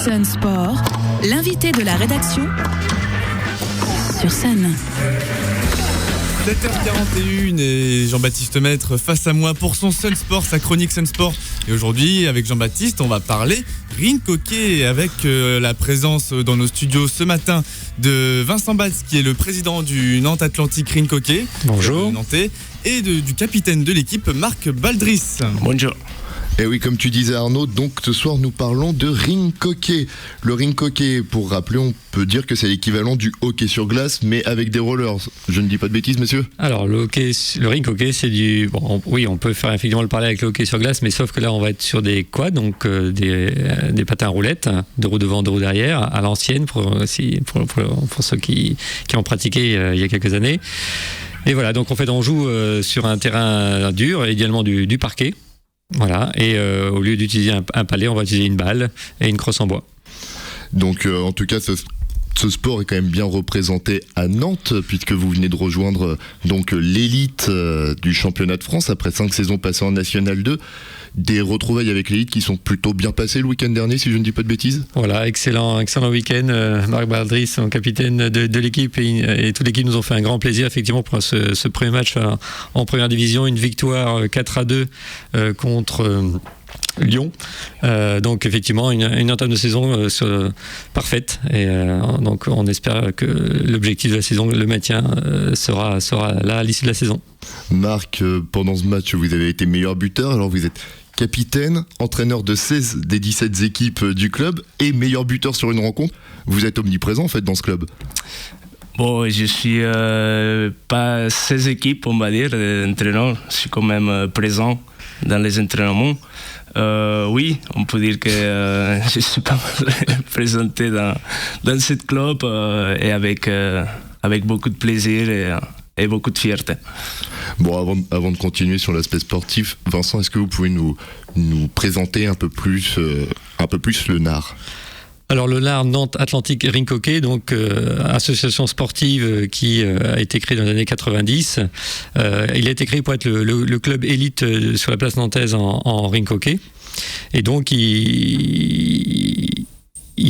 Sun Sport, l'invité de la rédaction sur Sun. 7h41 et Jean-Baptiste Maître face à moi pour son Sun Sport, sa chronique Sun Sport. Et aujourd'hui, avec Jean-Baptiste, on va parler rink hockey avec la présence dans nos studios ce matin de Vincent Batz, qui est le président du Nantes Atlantique Rink Hockey. Bonjour. Nantais, et du capitaine de l'équipe, Marc Baldris. Bonjour. Et oui, comme tu disais Arnaud, donc ce soir nous parlons de rink hockey. Le rink hockey, pour rappeler, on peut dire que c'est l'équivalent du hockey sur glace, mais avec des rollers. Je ne dis pas de bêtises, messieurs ? Alors le rink hockey, c'est du... Bon, oui, on peut faire effectivement le parler avec le hockey sur glace, mais sauf que là, on va être sur des quads, donc des patins à roulettes, deux roues devant, deux roues derrière, à l'ancienne, pour ceux qui ont pratiqué il y a quelques années. Et voilà, donc en fait, on joue sur un terrain dur, idéalement du parquet. Voilà, et au lieu d'utiliser un palais, on va utiliser une balle et une crosse en bois. Donc en tout cas, ce sport est quand même bien représenté à Nantes, puisque vous venez de rejoindre donc l'élite du championnat de France après 5 saisons passées en National 2. Des retrouvailles avec l'élite qui sont plutôt bien passées le week-end dernier, si je ne dis pas de bêtises. Voilà, excellent week-end. Marc Baldris, son capitaine de l'équipe, et toute l'équipe nous ont fait un grand plaisir effectivement pour ce premier match en première division, une victoire 4-2 contre Lyon. Donc effectivement une entame de saison parfaite, et donc on espère que l'objectif de la saison, le maintien, sera là à l'issue de la saison. Marc, pendant ce match vous avez été meilleur buteur, alors vous êtes capitaine, entraîneur de 16 des 17 équipes du club et meilleur buteur sur une rencontre. Vous êtes omniprésent en fait dans ce club. Bon, je suis pas 16 équipes, on va dire, entraîneur. Je suis quand même présent dans les entraînements. Oui, on peut dire que je suis pas mal présenté dans ce club et avec beaucoup de plaisir et beaucoup de fierté. Bon, avant de continuer sur l'aspect sportif, Vincent, est-ce que vous pouvez nous présenter un peu plus le NAR ? Alors le NAR, Nantes Atlantique Rink Hockey, donc association sportive qui a été créée dans les années 90. Il a été créé pour être le club élite sur la place nantaise en rink hockey. Et donc il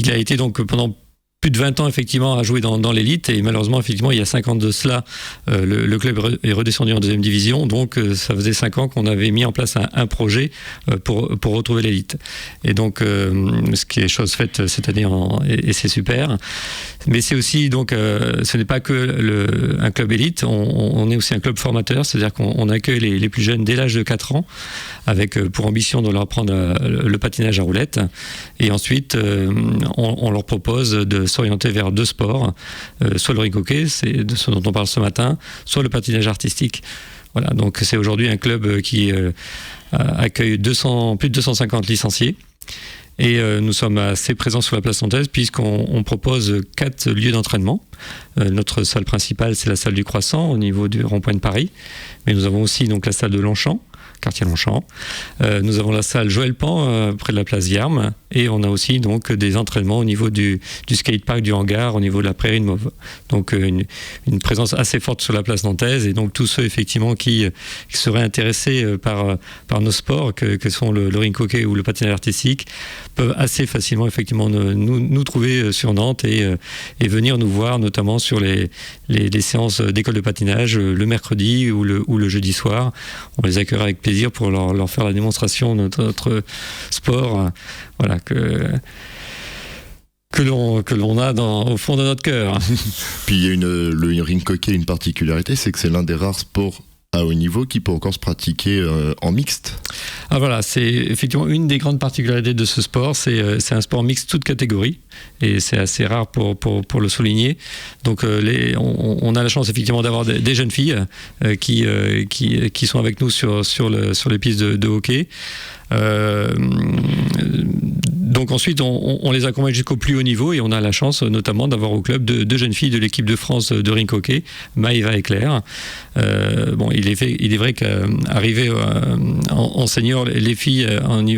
a été donc pendant plus de 20 ans effectivement à jouer dans l'élite, et malheureusement effectivement il y a 5 ans de cela le club est redescendu en deuxième division, donc ça faisait 5 ans qu'on avait mis en place un projet pour retrouver l'élite, et donc ce qui est chose faite cette année et c'est super, mais c'est aussi donc ce n'est pas que un club élite, on est aussi un club formateur, c'est-à-dire qu'on accueille les plus jeunes dès l'âge de 4 ans avec pour ambition de leur apprendre le patinage à roulettes, et ensuite on leur propose de s'orienter vers 2 sports, soit le rink hockey, c'est de ce dont on parle ce matin, soit le patinage artistique. Voilà, donc c'est aujourd'hui un club qui accueille plus de 250 licenciés, et nous sommes assez présents sur la place nantaise puisqu'on propose 4 lieux d'entraînement. Notre salle principale, c'est la salle du Croissant au niveau du rond-point de Paris, mais nous avons aussi donc la salle de Longchamp, quartier Longchamp. Nous avons la salle Joël Pan près de la place Guilherme, et on a aussi donc des entraînements au niveau du skatepark du hangar, au niveau de la prairie de Mauve. Donc une présence assez forte sur la place nantaise, et donc tous ceux effectivement qui seraient intéressés par nos sports que sont le rink hockey ou le patinage artistique peuvent assez facilement effectivement nous trouver sur Nantes et venir nous voir, notamment sur les séances d'école de patinage le mercredi ou le jeudi soir. On les accueillera avec plaisir pour leur faire la démonstration de notre sport, voilà, que l'on a au fond de notre cœur. Puis il y a le rink hockey, une particularité, c'est que c'est l'un des rares sports à haut niveau qui peut encore se pratiquer en mixte. Ah voilà, c'est effectivement une des grandes particularités de ce sport, c'est un sport mixte toute catégorie, et c'est assez rare pour le souligner. Donc on a la chance effectivement d'avoir des jeunes filles qui sont avec nous sur les pistes de hockey. Donc ensuite on les accompagne jusqu'au plus haut niveau, et on a la chance notamment d'avoir au club deux jeunes filles de l'équipe de France de rink hockey, Maëva et Claire. Il est vrai qu'arriver en senior, les filles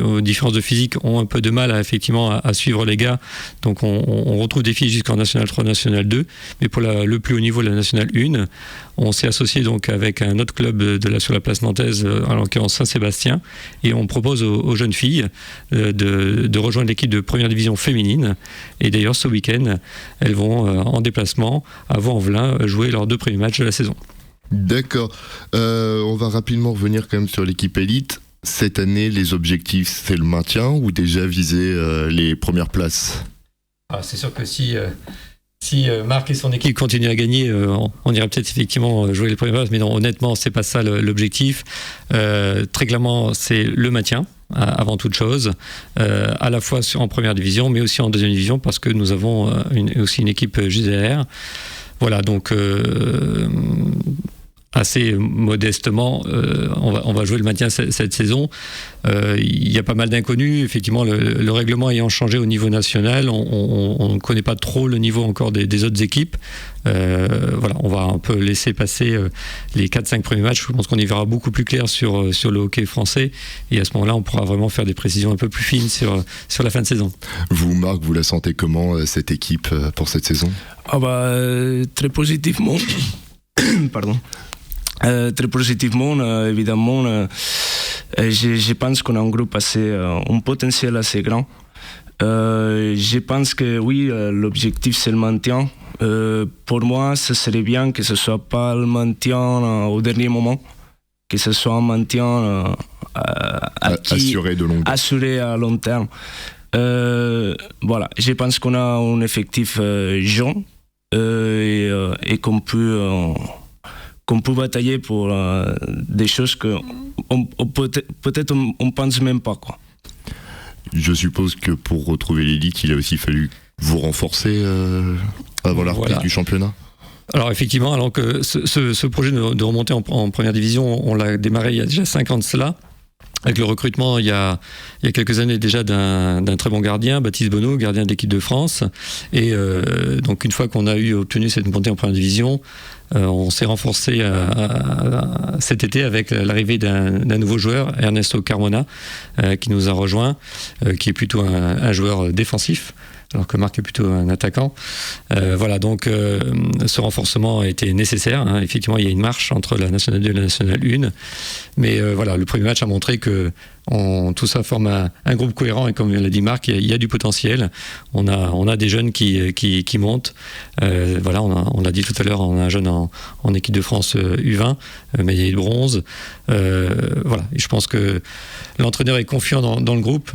aux différences de physique ont un peu de mal à suivre les gars, donc on retrouve des filles jusqu'en National 3, National 2, mais pour le plus haut niveau, la National 1, on s'est associé donc avec un autre club sur la place nantaise, en l'occurrence Saint-Sébastien, et on propose aux jeunes filles de rejoindre l'équipe équipes de première division féminine. Et d'ailleurs, ce week-end, elles vont en déplacement à Vaux-en-Velin jouer leurs 2 premiers matchs de la saison. D'accord. On va rapidement revenir quand même sur l'équipe élite. Cette année, les objectifs, c'est le maintien ou déjà viser les premières places ? C'est sûr que si Marc et son équipe continuent à gagner, on irait peut-être effectivement jouer les premières places, mais non, honnêtement, c'est pas ça l'objectif. Très clairement, c'est le maintien avant toute chose, à la fois en première division, mais aussi en deuxième division, parce que nous avons aussi une équipe juste derrière. Voilà, donc assez modestement, on va jouer le maintien cette saison. Il y a pas mal d'inconnus. Effectivement, le règlement ayant changé au niveau national, on ne connaît pas trop le niveau encore des autres équipes. Voilà, on va un peu laisser passer les 4-5 premiers matchs. Je pense qu'on y verra beaucoup plus clair sur le hockey français. Et à ce moment-là, on pourra vraiment faire des précisions un peu plus fines sur la fin de saison. Vous, Marc, vous la sentez comment, cette équipe, pour cette saison ? Très positivement. Pardon. Très positivement, évidemment, je pense qu'on a un groupe un potentiel assez grand. Je pense que oui, l'objectif c'est le maintien. Pour moi, ce serait bien que ce ne soit pas le maintien au dernier moment, que ce soit un maintien assuré à long terme. Voilà, je pense qu'on a un effectif jeune et qu'on peut batailler pour des choses que peut-être on pense même pas, quoi. Je suppose que pour retrouver l'élite, il a aussi fallu vous renforcer avant la reprise du championnat. Alors effectivement, alors que ce projet de remonter en première division, on l'a démarré il y a déjà 5 ans de cela, avec le recrutement il y a quelques années déjà d'un très bon gardien, Baptiste Bonneau, gardien de l'équipe de France. Et donc une fois qu'on a obtenu cette montée en première division, on s'est renforcé cet été avec l'arrivée d'un nouveau joueur, Ernesto Carmona, qui nous a rejoint, qui est plutôt un joueur défensif, alors que Marc est plutôt un attaquant. Voilà, donc ce renforcement a été nécessaire. Hein. Effectivement, il y a une marche entre la Nationale 2 et la Nationale 1. Mais voilà, le premier match a montré que tout ça forme un groupe cohérent, et comme l'a dit Marc, il y a du potentiel. On a des jeunes qui montent. Voilà, on l'a dit tout à l'heure, on a un jeune en équipe de France U20, médaillé de bronze. Voilà, et je pense que l'entraîneur est confiant dans le groupe.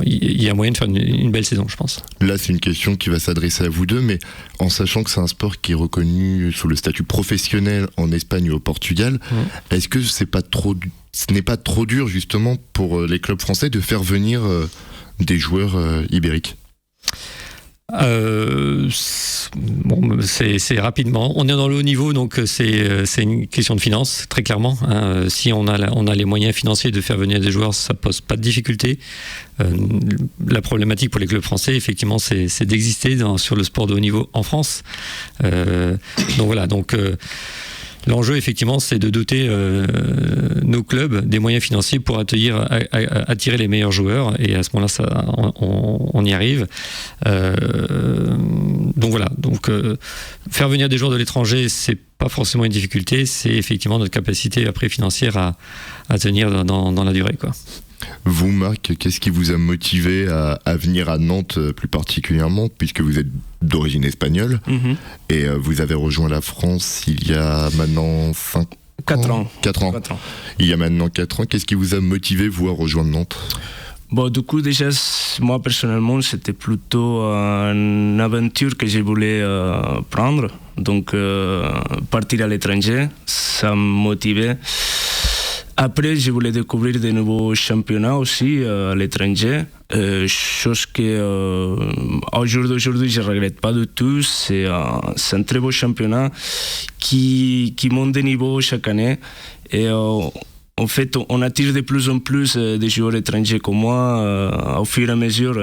Il y a moyen de faire une belle saison, je pense. Là, c'est une question qui va s'adresser à vous deux, mais en sachant que c'est un sport qui est reconnu sous le statut professionnel en Espagne ou au Portugal, est-ce que ce n'est pas trop dur justement pour les clubs français de faire venir des joueurs ibériques ? C'est rapidement. On est dans le haut niveau, donc c'est une question de finances, très clairement. Hein. Si on a les moyens financiers de faire venir des joueurs, ça pose pas de difficulté. La problématique pour les clubs français, effectivement, c'est d'exister sur le sport de haut niveau en France. Donc voilà. L'enjeu, effectivement, c'est de doter nos clubs des moyens financiers pour attirer les meilleurs joueurs, et à ce moment-là, on y arrive. Donc voilà. Donc faire venir des joueurs de l'étranger, c'est pas forcément une difficulté, c'est effectivement notre capacité après financière à tenir dans la durée, quoi. Vous, Marc, qu'est-ce qui vous a motivé à venir à Nantes plus particulièrement, puisque vous êtes d'origine espagnole, et vous avez rejoint la France il y a maintenant 4 ans. Il y a maintenant 4 ans. Qu'est-ce qui vous a motivé, vous, à rejoindre Nantes ? Bon, du coup, déjà, moi, personnellement, c'était plutôt une aventure que je voulais prendre. Donc, partir à l'étranger, ça me motivait. Après, je voulais découvrir de nouveaux championnats aussi à l'étranger, chose que au jour d'aujourd'hui je ne regrette pas du tout. C'est un très beau championnat qui monte de niveau chaque année, et en fait on attire de plus en plus des joueurs étrangers comme moi au fur et à mesure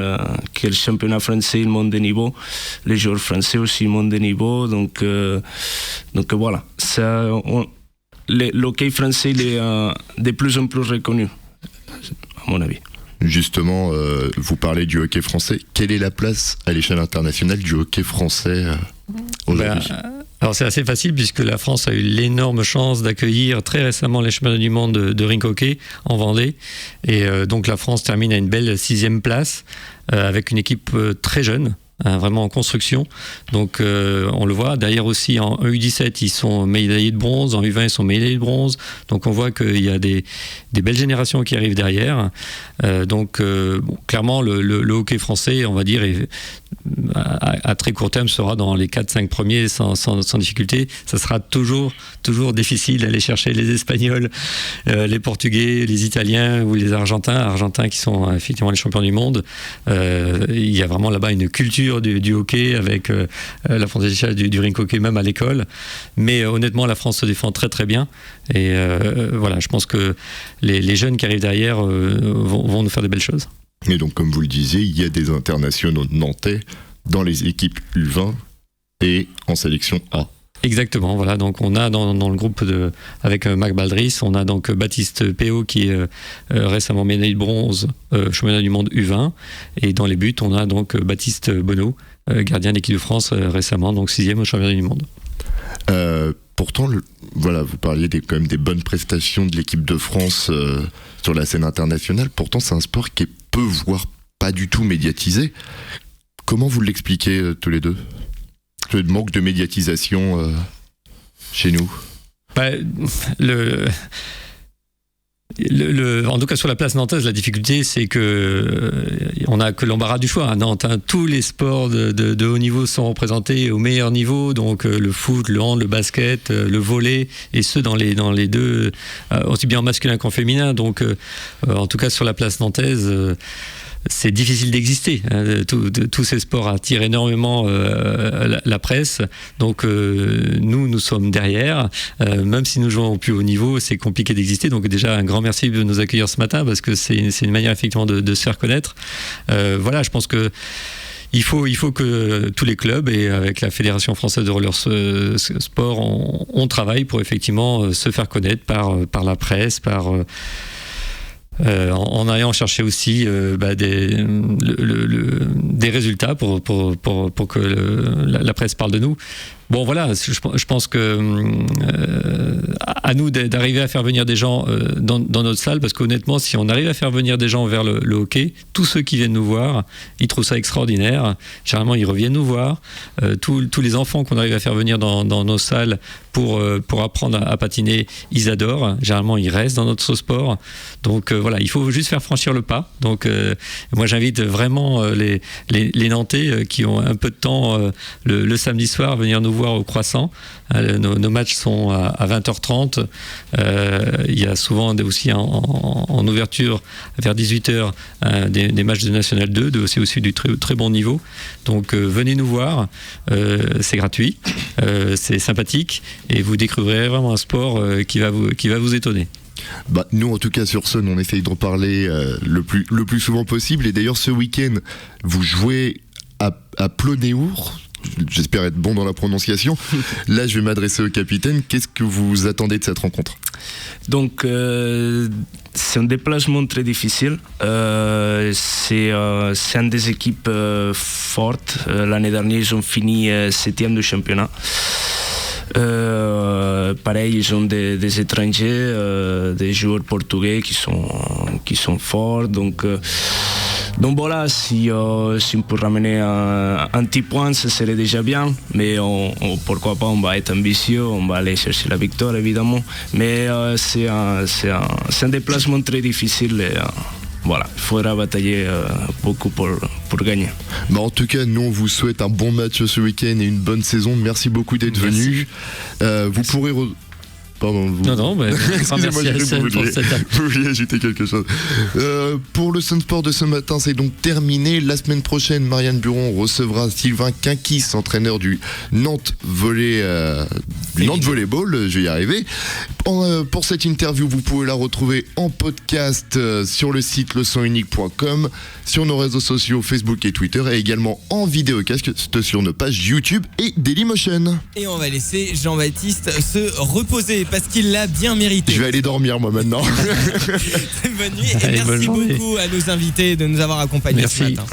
que le championnat français monte de niveau. Les joueurs français aussi montent de niveau, donc voilà, ça... L'hockey français il est de plus en plus reconnu, à mon avis. Justement, vous parlez du hockey français. Quelle est la place à l'échelle internationale du hockey français aujourd'hui ? Alors c'est assez facile puisque la France a eu l'énorme chance d'accueillir très récemment les championnats du monde de rink hockey en Vendée. Et donc la France termine à une belle 6e place avec une équipe très jeune. Vraiment en construction, donc on le voit. D'ailleurs aussi en U17 ils sont médaillés de bronze, en U20 ils sont médaillés de bronze, donc on voit qu'il y a des belles générations qui arrivent derrière. Donc clairement le hockey français, on va dire, à très court terme sera dans les 4-5 premiers sans difficulté. Ça sera toujours difficile d'aller chercher les Espagnols, les Portugais, les Italiens ou les Argentins qui sont effectivement les champions du monde. Il y a vraiment là-bas une culture du hockey avec l'apprentissage du rink hockey même à l'école. Mais honnêtement, la France se défend très très bien. Et voilà, je pense que les jeunes qui arrivent derrière vont nous faire de belles choses. Et donc, comme vous le disiez, il y a des internationaux nantais dans les équipes U20 et en sélection A. Exactement, voilà. Donc on a dans le groupe avec Mac Baldris, on a donc Baptiste Péot qui est récemment médaillé de bronze championnat du monde U20, et dans les buts on a donc Baptiste Bonneau, gardien de l'équipe de France récemment, donc 6e au championnat du monde. Pourtant, voilà, vous parliez quand même des bonnes prestations de l'équipe de France sur la scène internationale. Pourtant, c'est un sport qui est peu, voire pas du tout médiatisé. Comment vous l'expliquez tous les deux ? Le manque de médiatisation chez nous. En tout cas sur la place nantaise, la difficulté c'est que on a que l'embarras du choix à Nantes. Tous les sports de haut niveau sont représentés au meilleur niveau, donc le foot, le hand, le basket, le volley, et ceux dans les deux, aussi bien en masculin qu'en féminin. Donc en tout cas sur la place nantaise, c'est difficile d'exister. Tous ces sports attirent énormément la presse. Donc nous sommes derrière. Même si nous jouons au plus haut niveau, c'est compliqué d'exister. Donc déjà, un grand merci de nous accueillir ce matin, parce que c'est une manière effectivement de se faire connaître. Voilà, je pense que il faut que tous les clubs, et avec la Fédération française de roller sport, on travaille pour effectivement se faire connaître par la presse, en allant chercher aussi des résultats pour que la presse parle de nous. Bon voilà, je pense que à nous d'arriver à faire venir des gens dans notre salle, parce qu'honnêtement, si on arrive à faire venir des gens vers le hockey, tous ceux qui viennent nous voir, ils trouvent ça extraordinaire. Généralement, ils reviennent nous voir. Tous les enfants qu'on arrive à faire venir dans nos salles pour apprendre à patiner, ils adorent. Généralement, ils restent dans notre sport. Donc voilà, il faut juste faire franchir le pas. Donc moi, j'invite vraiment les Nantais qui ont un peu de temps le samedi soir à venir nous voir au Croissant. Nos matchs sont à 20h30. Il y a souvent aussi en ouverture vers 18h des matchs de National 2, aussi du très, très bon niveau. Donc venez nous voir, c'est gratuit, c'est sympathique, et vous découvrirez vraiment un sport qui va vous étonner. Nous, en tout cas, sur Sun, on essaye de reparler le plus souvent possible. Et d'ailleurs, ce week-end, vous jouez à Plonéour. J'espère être bon dans la prononciation. Là, je vais m'adresser au capitaine. Qu'est-ce que vous attendez de cette rencontre ? Donc, c'est un déplacement très difficile. C'est une des équipes fortes. L'année dernière, ils ont fini 7e du championnat. Pareil, ils ont des étrangers, des joueurs portugais qui sont forts. Donc voilà, si on peut ramener un petit point, ce serait déjà bien. Mais pourquoi pas, on va être ambitieux, on va aller chercher la victoire évidemment. Mais c'est un déplacement très difficile. Et, voilà, il faudra batailler beaucoup pour gagner. En tout cas, nous on vous souhaite un bon match ce week-end et une bonne saison. Merci beaucoup d'être venu. Vous pourrez... Pardon, excusez-moi, vous vouliez ajouter quelque chose. Pour le Sun Sport de ce matin, c'est donc terminé. La semaine prochaine, Marianne Buron recevra Sylvain Quinquis, entraîneur du Nantes Volleyball. Je vais y arriver. Pour cette interview, vous pouvez la retrouver en podcast sur le site leçonunique.com, sur nos réseaux sociaux Facebook et Twitter, et également en vidéocast sur nos pages YouTube et Dailymotion. Et on va laisser Jean-Baptiste se reposer, parce qu'il l'a bien mérité. Je vais aller dormir moi maintenant. Bonne nuit et merci beaucoup à nos invités de nous avoir accompagnés ce matin.